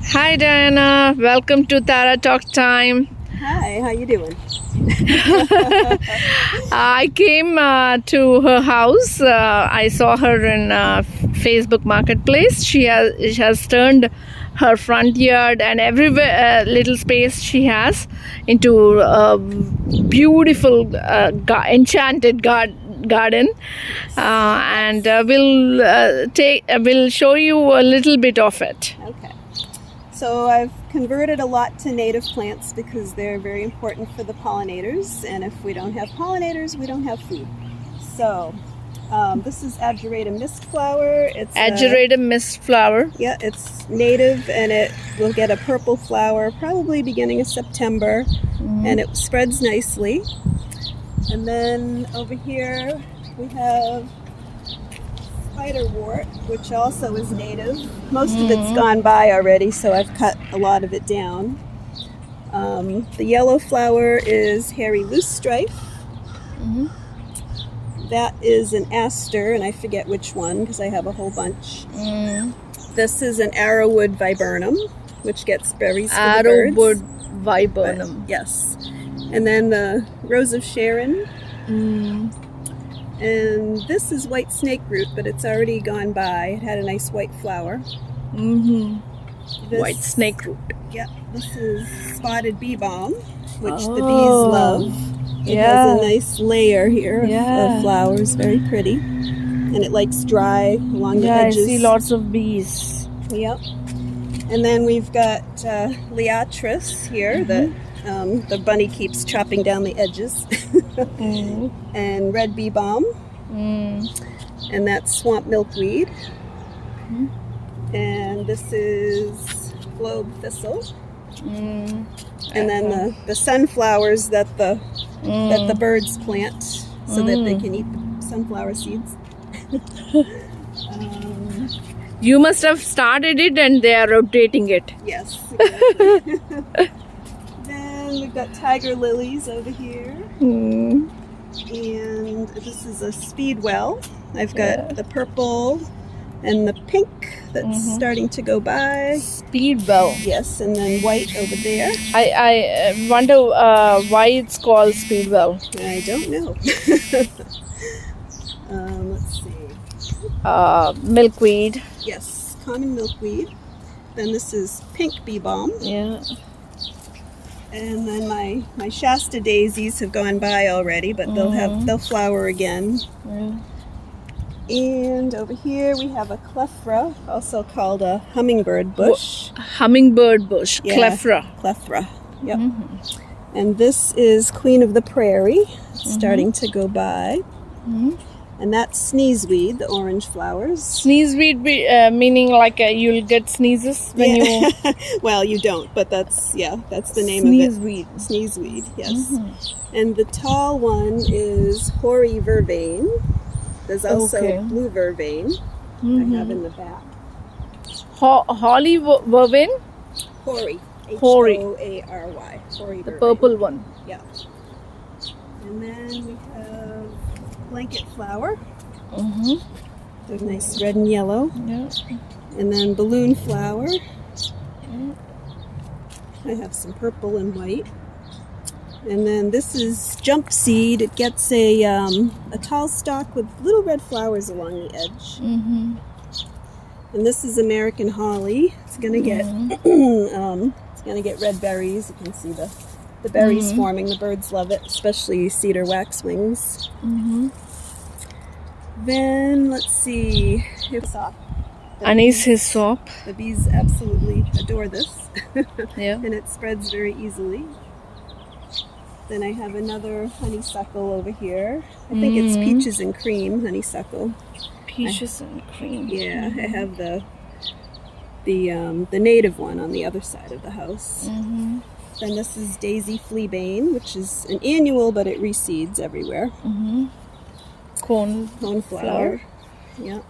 Hi Diana, welcome to Tara Talk Time. Hi, how you doing? I came to her house. I saw her in Facebook Marketplace. She has turned her front yard and everywhere little space she has into a beautiful enchanted garden, and we'll show you a little bit of it. Okay. So I've converted a lot to native plants because they're very important for the pollinators, and if we don't have pollinators, we don't have food. So this is Ageratum mistflower. It's Ageratum mistflower. Yeah, it's native and it will get a purple flower probably beginning of September, and it spreads nicely. And then over here we have spiderwort, which also is native. Most of it's gone by already, so I've cut a lot of it down. The yellow flower is hairy loosestrife. That is an aster, and I forget which one because I have a whole bunch. This is an arrowwood viburnum, which gets berries for the birds. Arrowwood viburnum. Yes. And then the rose of Sharon. And this is white snakeroot, but it's already gone by. It had a nice white flower. White snakeroot. Yeah, this is spotted bee balm, which the bees love. It has a nice layer here of flowers, very pretty. And it likes dry along the edges. I see lots of bees. Yep. And then we've got Liatris here that the bunny keeps chopping down the edges. And red bee balm. And that's swamp milkweed. And this is globe thistle. And then the sunflowers that the birds plant so that they can eat the sunflower seeds. You must have started it and they are rotating it. Yes, exactly. Then we've got tiger lilies over here. And this is a speedwell. I've got the purple and the pink that's starting to go by. Speedwell. Yes, and then white over there. I wonder why it's called speedwell. I don't know. Let's see. Milkweed. Yes, common milkweed. Then this is pink bee balm. Yeah. And then my Shasta daisies have gone by already, but they'll flower again. And over here we have a clefra, also called a hummingbird bush. Hummingbird bush. Yeah, Clefra. Clefra. Yep. And this is Queen of the Prairie. It's starting to go by. And that's sneezeweed, the orange flowers. Sneezeweed, meaning like you'll get sneezes when you... Well, you don't, but that's the name Sneezeweed. of it. Sneezeweed, yes. And the tall one is hoary vervain. There's also blue vervain I have in the back. Holly vervain? Hoary. Hoary. H-O-A-R-Y. Hoary The vervain. purple one. Yeah. And then we have blanket flower. They're nice red and yellow. Yeah. And then balloon flower. I have some purple and white. And then this is jump seed. It gets a tall stalk with little red flowers along the edge. And this is American holly. It's gonna get red berries. You can see the berries forming. The birds love it, especially cedar waxwings. Then let's see. Hyssop. Anise hyssop. The bees absolutely adore this. Yeah. And it spreads very easily. Then I have another honeysuckle over here. I think it's peaches and cream honeysuckle. Peaches and cream. Yeah, I have the native one on the other side of the house. Then this is daisy fleabane, which is an annual, but it reseeds everywhere. Coneflower. Yeah.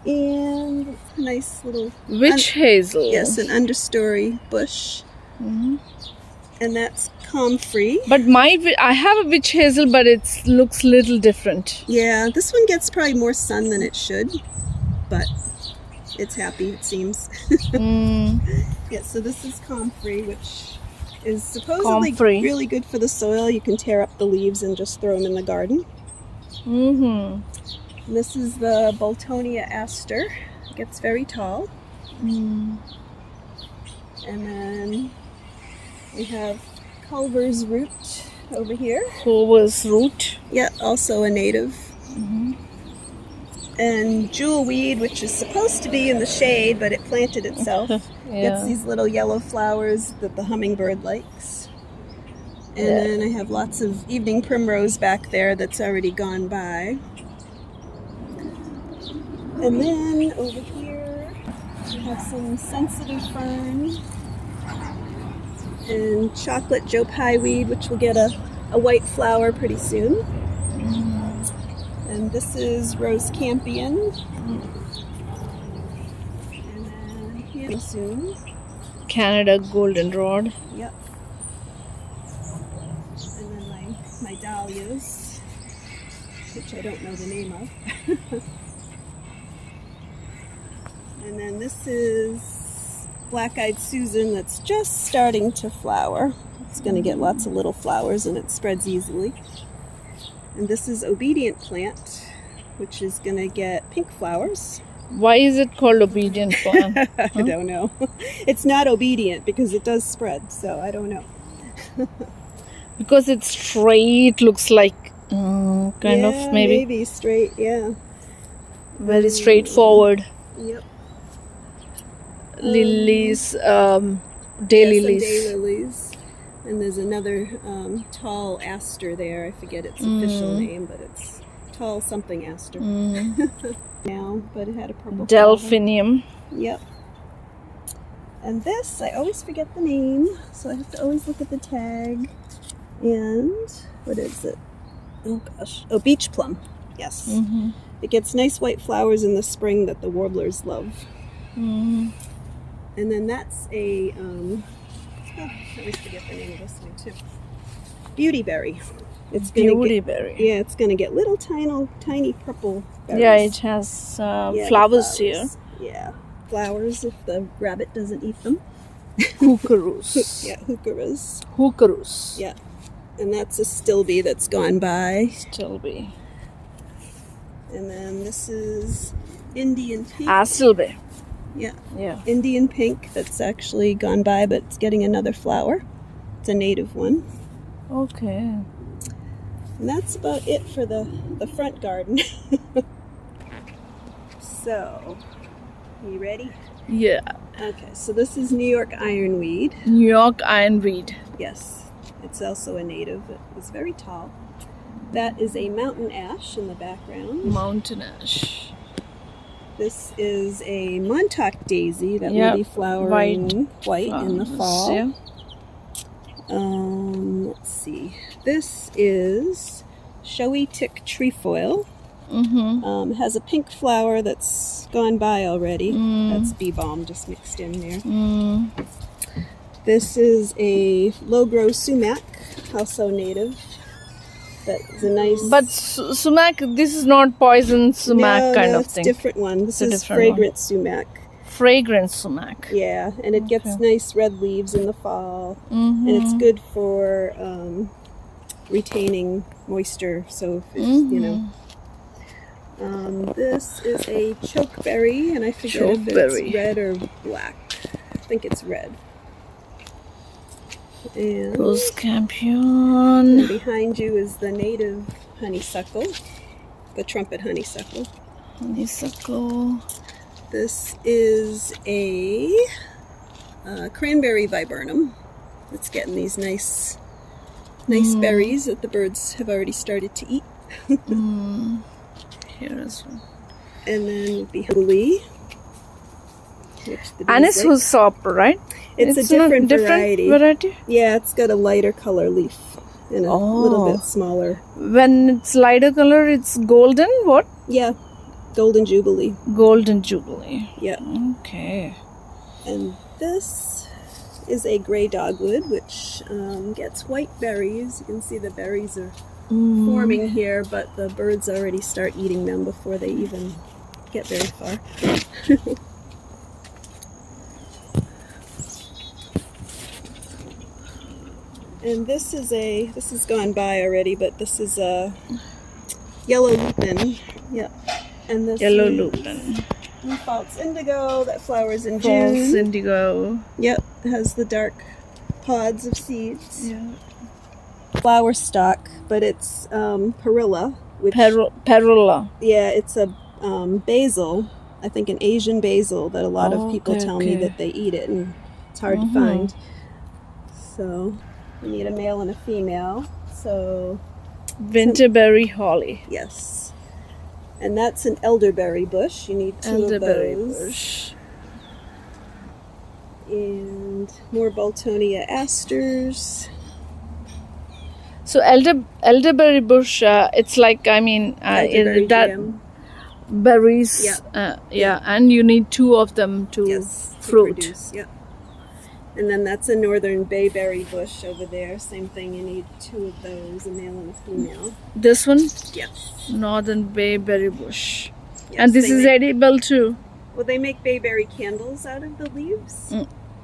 And nice little Witch hazel. Yes, an understory bush. And that's comfrey. But I have a witch hazel, but it looks little different. Yeah, this one gets probably more sun than it should, but it's happy, it seems. Mm. Yeah, so this is comfrey, which is supposedly Comfrey. really good for the soil. You can tear up the leaves and just throw them in the garden. Mm-hmm. And this is the Boltonia aster. It gets very tall. Mm. And then we have Culver's root over here. Culver's root. Yeah, also a native. Mm-hmm. And jewelweed, which is supposed to be in the shade, but it planted itself. Gets Yeah. these little yellow flowers that the hummingbird likes. And Yeah. then I have lots of evening primrose back there that's already gone by. And then over here we have some sensitive fern and chocolate Joe Pye weed, which will get a white flower pretty soon. And this is rose campion. And then here soon. Canada goldenrod. Yep. And then my dahlias, which I don't know the name of. And then this is black-eyed Susan that's just starting to flower. It's going to get lots of little flowers and it spreads easily. And this is obedient plant, which is going to get pink flowers. Why is it called obedient plant? I don't know. It's not obedient because it does spread, so I don't know. Because it's straight, looks like kind of maybe Maybe straight, yeah. very straightforward. Yep. Lilies, Some daylilies. daylilies. And there's another tall aster there. I forget its official name, but it's tall something aster now. But it had a purple flower. Delphinium. Yep. And this, I always forget the name, so I have to always look at the tag. And what is it? Oh gosh. Oh, beach plum. Yes. Mm-hmm. It gets nice white flowers in the spring that the warblers love. Mm-hmm. And then that's a, I always forget the name of this one too. Beautyberry. It's gonna Beautyberry. yeah, it's gonna get little tiny purple berries. Yeah, it has Yeah, flowers here. Yeah, flowers if the rabbit doesn't eat them. Hookaroos. Yeah, hookaras. Hookaroos. Yeah, and that's a stilby that's gone by. Still be. And then this is Indian pink. Astilbe. Yeah, Yeah. Indian pink that's actually gone by, but it's getting another flower. It's a native one. Okay. And that's about it for the front garden. So, you ready? Yeah. Okay, so this is New York ironweed. New York ironweed. Yes, it's also a native. It's very tall. That is a mountain ash in the background. Mountain ash. This is a Montauk daisy that Yep, will be flowering white in the fall. Yeah. Let's see. This is showy tick trefoil. Mm-hmm. Has a pink flower that's gone by already. That's bee balm just mixed in there. Mm. This is a low-grow sumac, also native. That is a nice... But sumac, this is not poison sumac kind of it's thing. a different one. This It's a is different one. fragrant sumac. Fragrant sumac. Yeah, and it gets Okay. nice red leaves in the fall. Mm-hmm. And it's good for retaining moisture. So, if, you know... this is a chokeberry, and I forget if Chokeberry. it's red or black. I think it's red. And Rose campion. behind you is the native honeysuckle, the trumpet honeysuckle. Honeysuckle. This is a cranberry viburnum. It's getting these nice berries that the birds have already started to eat. Here as well. And then behind which the bees Anis like. Hussop, right? It's a not different variety. variety. Yeah, it's got a lighter color leaf and a little Oh. bit smaller. When it's lighter color, it's golden. What? Yeah, golden jubilee. Golden jubilee. Yeah. Okay. And this is a gray dogwood, which gets white berries. You can see the berries are forming here, but the birds already start eating them before they even get very far. And this is gone by already, but this is a yellow lupin. Yep. And this Yellow is lupin. false indigo that flowers in False June. indigo. Yep, it has the dark pods of seeds. Yeah. Flower stalk, but it's perilla. Which, Perula. yeah, it's a basil. I think an Asian basil that a lot of people tell me that they eat it, and it's hard to find. So we need a male and a female. So Winterberry holly. yes, and that's an elderberry bush. You need 2 Elderberry of those. bush. And more Boltonia asters. So elderberry bush. It's like Elderberry that jam. berries. Yeah, and you need 2 of them to Yes, to fruit. produce, yep. And then that's a northern bayberry bush over there. Same thing, you need 2 of those, a male and a female. This one, Yes. northern bayberry bush, Yes, and this they is make, edible too. well, they make bayberry candles out of the leaves.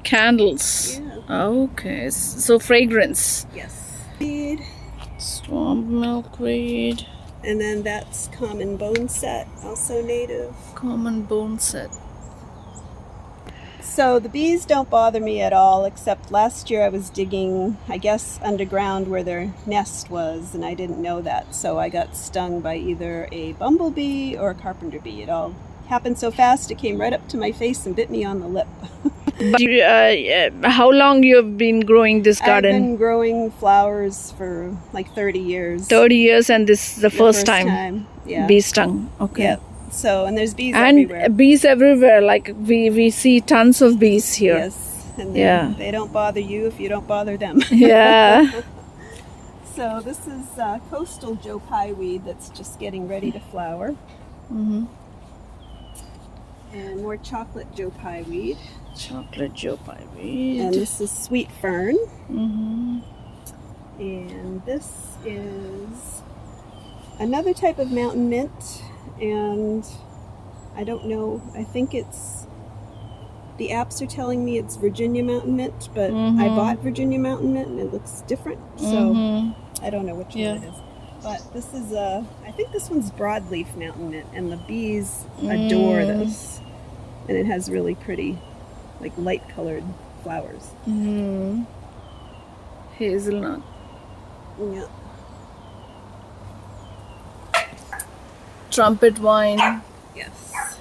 Candles. Yeah. Okay, so fragrance. Yes. Seed. Swamp milkweed, And then that's common bone set, also native. common bone set. So the bees don't bother me at all, except last year I was digging, I guess, underground where their nest was, and I didn't know that. So I got stung by either a bumblebee or a carpenter bee. It all happened so fast, it came right up to my face and bit me on the lip. But how long you have been growing this I've garden? been growing flowers for like 30 years. 30 years, and this is the first time Yeah. bee stung. Okay. Yep. So, and there's bees And everywhere. bees everywhere. Like we see tons of bees here. Yes. And Yeah. they don't bother you if you don't bother them. Yeah. So this is coastal Joe Pye weed that's just getting ready to flower. Mm-hmm. And more chocolate Joe Pye weed. Chocolate Joe Pye And weed. this is sweet fern. Mm-hmm. And this is another type of mountain mint. And I don't know, I think it's, the apps are telling me it's Virginia mountain mint, but I bought Virginia mountain mint and it looks different. So I don't know which one it is. But this is I think this one's broadleaf mountain mint, and the bees adore this. And it has really pretty, like light colored flowers. Mm-hmm. Hazelnut. Yeah. Trumpet vine. Yes.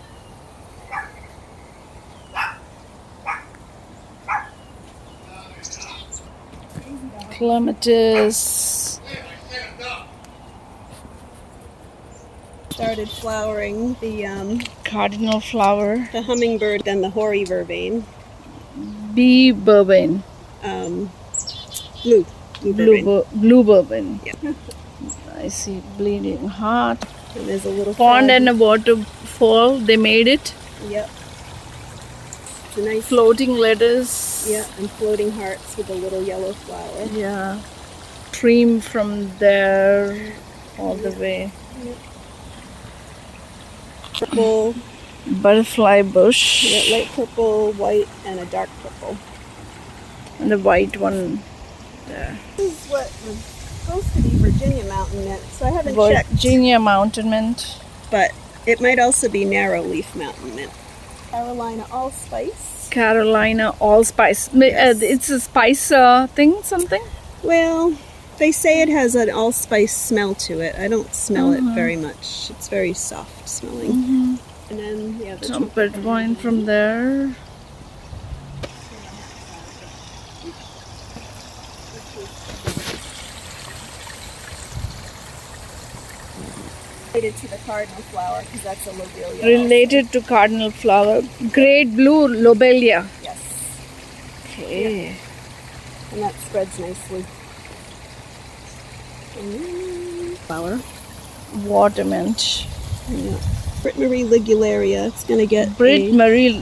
Clematis. Started flowering the Cardinal flower. hummingbird, then the hoary vervain. Bee bourbon. Blue vervain. Blue bourbon. Yeah. I see bleeding heart. And there's a little Pond frog. and a waterfall. They made it. Yep. It's a nice Floating lettuce. yeah, and floating hearts with a little yellow flower. Yeah. Stream from there all the way. Purple, Butterfly bush. yeah, light purple, white, and a dark purple. And the white one there. This is what was supposed to be Virginia mountain mint, so I haven't checked. Virginia mountain mint. But it might also be narrow leaf mountain mint. Carolina allspice. Carolina allspice. Yes. It's a spice thing, something? Well, they say it has an allspice smell to it. I don't smell it very much. It's very soft smelling. And then, yeah, the Trumpet vine from there. related to the cardinal flower because that's a lobelia. Related to cardinal flower. Great blue lobelia. also. Yes. Okay. And that spreads nicely. Flower. Water mint. Yeah. Brit Marie ligularia. It's going to get Brit a Marie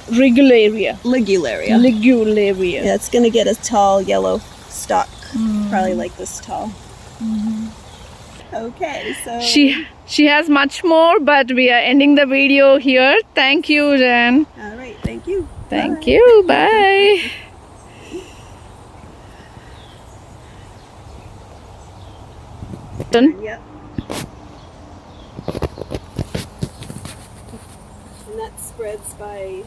Regularia. ligularia. Ligularia. Yeah, it's going to get a tall yellow stalk, probably like this tall. Okay, so She has much more, but we are ending the video here. Thank you, Jen. all right, thank you. Thank Bye. you. Bye. button. Yep. And that spreads by